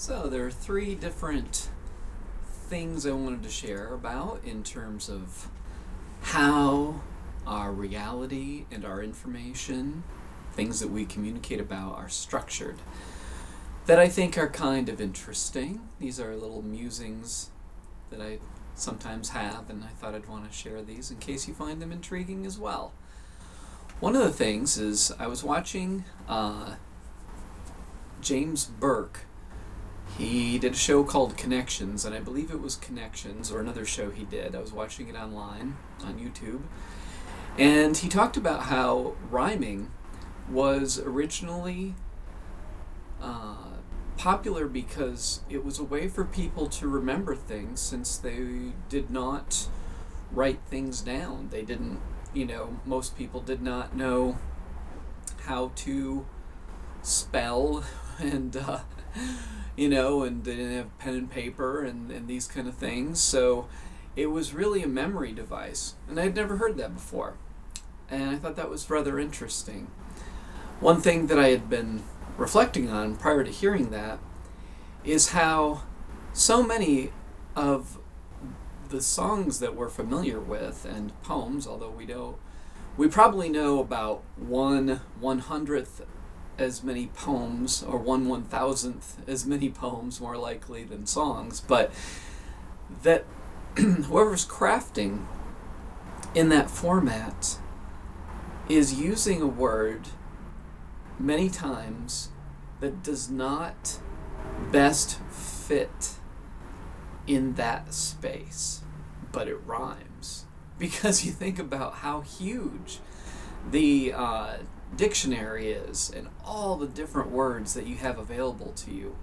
So there are three different things I wanted to share about in terms of how our reality and our information, things that we communicate about, are structured, that I think are kind of interesting. These are little musings that I sometimes have, and I thought I'd want to share these in case you find them intriguing as well. One of the things is I was watching James Burke. He did a show called Connections, and I believe it was Connections or another show he did. I was watching it online on YouTube. And he talked about how rhyming was originally popular because it was a way for people to remember things, since they did not write things down. They didn't, most people did not know how to spell and, and they didn't have pen and paper and these kind of things. So it was really a memory device. And I'd never heard that before. And I thought that was rather interesting. One thing that I had been reflecting on prior to hearing that is how so many of the songs that we're familiar with and poems, although we probably know about 1/100th as many poems, or 1/1000th as many poems more likely than songs, but that whoever's crafting in that format is using a word many times that does not best fit in that space, but it rhymes. Because you think about how huge the dictionary is and all the different words that you have available to you.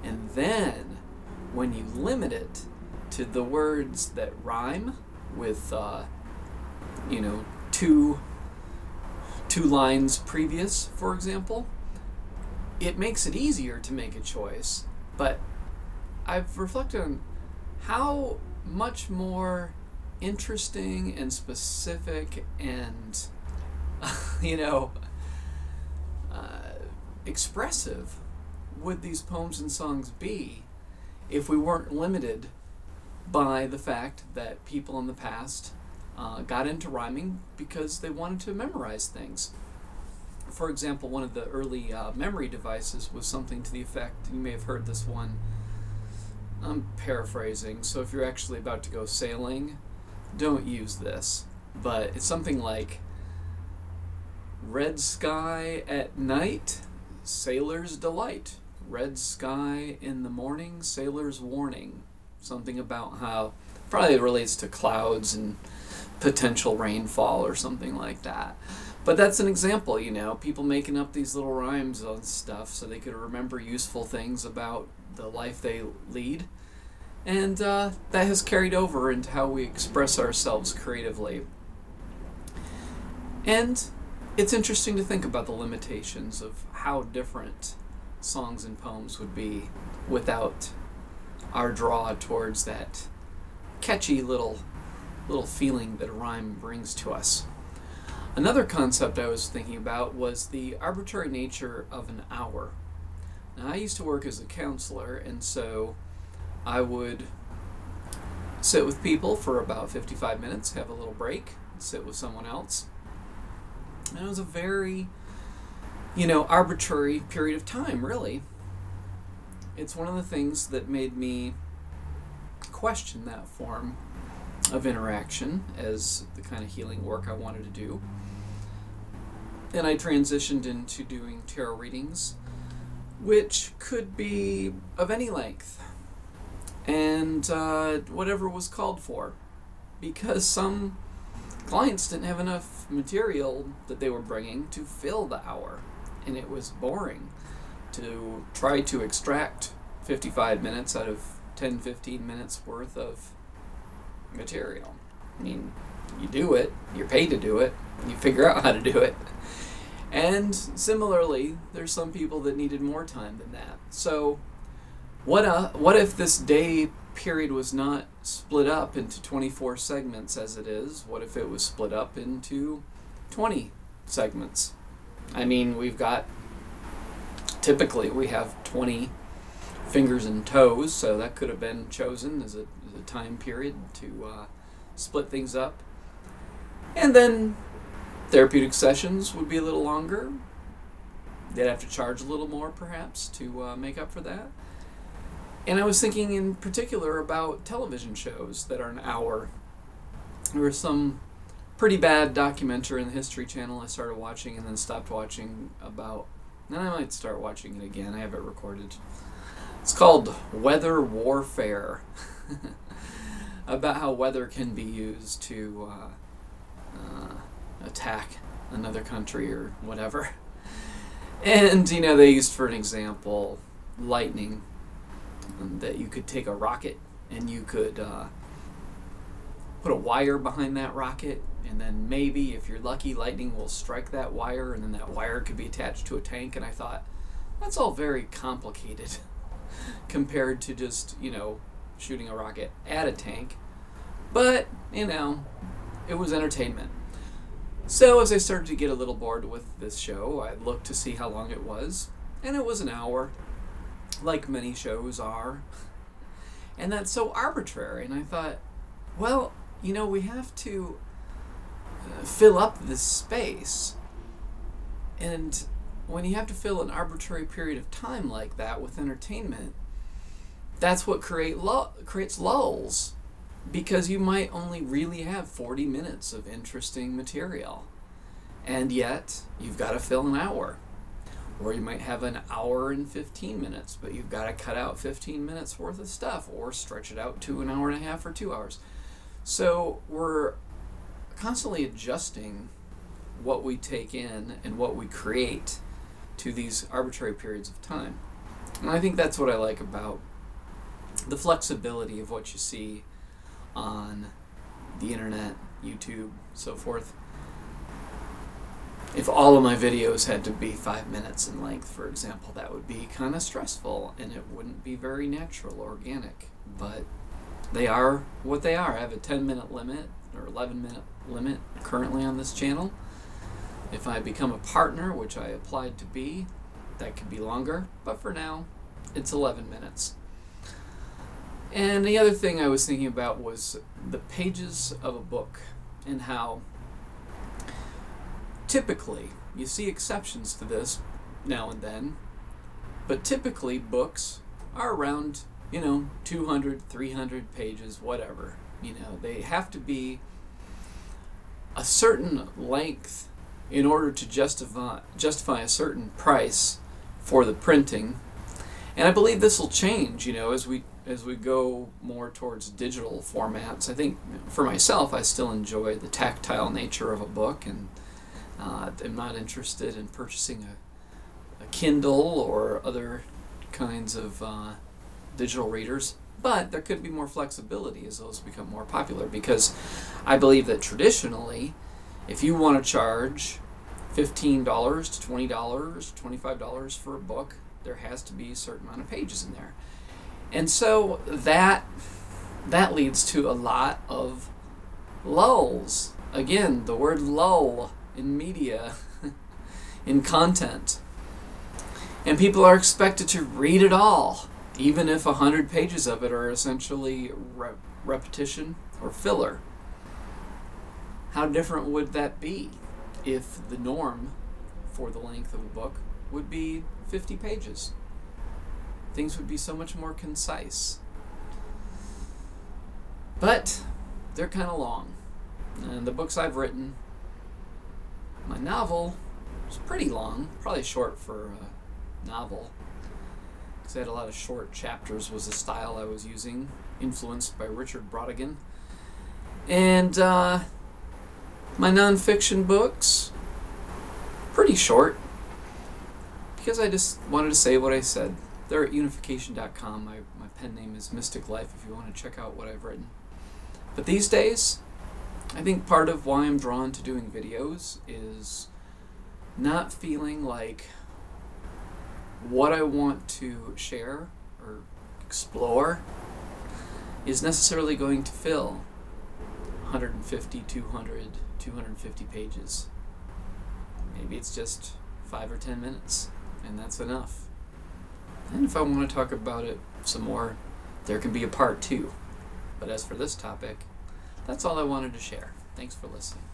And then when you limit it to the words that rhyme with two lines previous, for example, it makes it easier to make a choice. But I've reflected on how much more interesting and specific and expressive would these poems and songs be if we weren't limited by the fact that people in the past got into rhyming because they wanted to memorize things. For example, one of the early memory devices was something to the effect, you may have heard this one, I'm paraphrasing, so if you're actually about to go sailing, don't use this, but it's something like, red sky at night, sailor's delight. Red sky in the morning, sailor's warning. Something about how, probably relates to clouds and potential rainfall or something like that. But that's an example, people making up these little rhymes on stuff so they could remember useful things about the life they lead. And that has carried over into how we express ourselves creatively. And it's interesting to think about the limitations of how different songs and poems would be without our draw towards that catchy little feeling that a rhyme brings to us. Another concept I was thinking about was the arbitrary nature of an hour. Now, I used to work as a counselor, and so I would sit with people for about 55 minutes, have a little break, sit with someone else. And it was a very, arbitrary period of time, really. It's one of the things that made me question that form of interaction as the kind of healing work I wanted to do. And I transitioned into doing tarot readings, which could be of any length and whatever was called for, because some clients didn't have enough material that they were bringing to fill the hour, and it was boring to try to extract 55 minutes out of 10-15 minutes worth of material. I mean, you do it, you're paid to do it, you figure out how to do it. And similarly, there's some people that needed more time than that. So what if this day period was not split up into 24 segments as it is? What if it was split up into 20 segments? I mean, typically we have 20 fingers and toes, so that could have been chosen as a time period to split things up. And then therapeutic sessions would be a little longer. They'd have to charge a little more, perhaps, to make up for that. And I was thinking in particular about television shows that are an hour. There was some pretty bad documentary in the History Channel I started watching and then stopped watching about. And I might start watching it again. I have it recorded. It's called Weather Warfare. About how weather can be used to attack another country or whatever. And, you know, they used for an example lightning. That you could take a rocket and you could put a wire behind that rocket, and then maybe, if you're lucky, lightning will strike that wire, and then that wire could be attached to a tank. And I thought, that's all very complicated compared to just, you know, shooting a rocket at a tank. But, you know, it was entertainment. So as I started to get a little bored with this show, I looked to see how long it was, and it was an hour, like many shows are. And that's so arbitrary. And I thought, well, you know, we have to fill up this space. And when you have to fill an arbitrary period of time like that with entertainment, that's what creates lulls. Because you might only really have 40 minutes of interesting material. And yet, you've got to fill an hour. Or you might have an hour and 15 minutes, but you've got to cut out 15 minutes worth of stuff, or stretch it out to an hour and a half or 2 hours. So we're constantly adjusting what we take in and what we create to these arbitrary periods of time. And I think that's what I like about the flexibility of what you see on the internet, YouTube, so forth. If all of my videos had to be 5 minutes in length, for example, that would be kind of stressful, and it wouldn't be very natural or organic. But they are what they are. I have a 10-minute limit or 11-minute limit currently on this channel. If I become a partner, which I applied to be, that could be longer. But for now, it's 11 minutes. And the other thing I was thinking about was the pages of a book, and how typically, you see exceptions to this now and then, but typically books are around, you know, 200, 300 pages, whatever. You know, they have to be a certain length in order to justify a certain price for the printing. And I believe this will change, you know, as we go more towards digital formats. I think, for myself, I still enjoy the tactile nature of a book, and I'm not interested in purchasing a Kindle or other kinds of digital readers. But there could be more flexibility as those become more popular, because I believe that traditionally, if you want to charge $15 to $20, $25 for a book, there has to be a certain amount of pages in there. And so that leads to a lot of lulls. Again, the word lull in media, in content. And people are expected to read it all, even if 100 pages of it are essentially repetition or filler. How different would that be if the norm for the length of a book would be 50 pages? Things would be so much more concise. But they're kind of long. And the books I've written, my novel was pretty long, probably short for a novel, because I had a lot of short chapters was the style I was using, influenced by Richard Brautigan. And my nonfiction books, pretty short, because I just wanted to say what I said. They're at UnificationDotCom. My pen name is Mystic Life if you want to check out what I've written. But these days, I think part of why I'm drawn to doing videos is not feeling like what I want to share or explore is necessarily going to fill 150, 200, 250 pages. Maybe it's just 5 or 10 minutes, and that's enough. And if I want to talk about it some more, there can be a part 2. But as for this topic, that's all I wanted to share. Thanks for listening.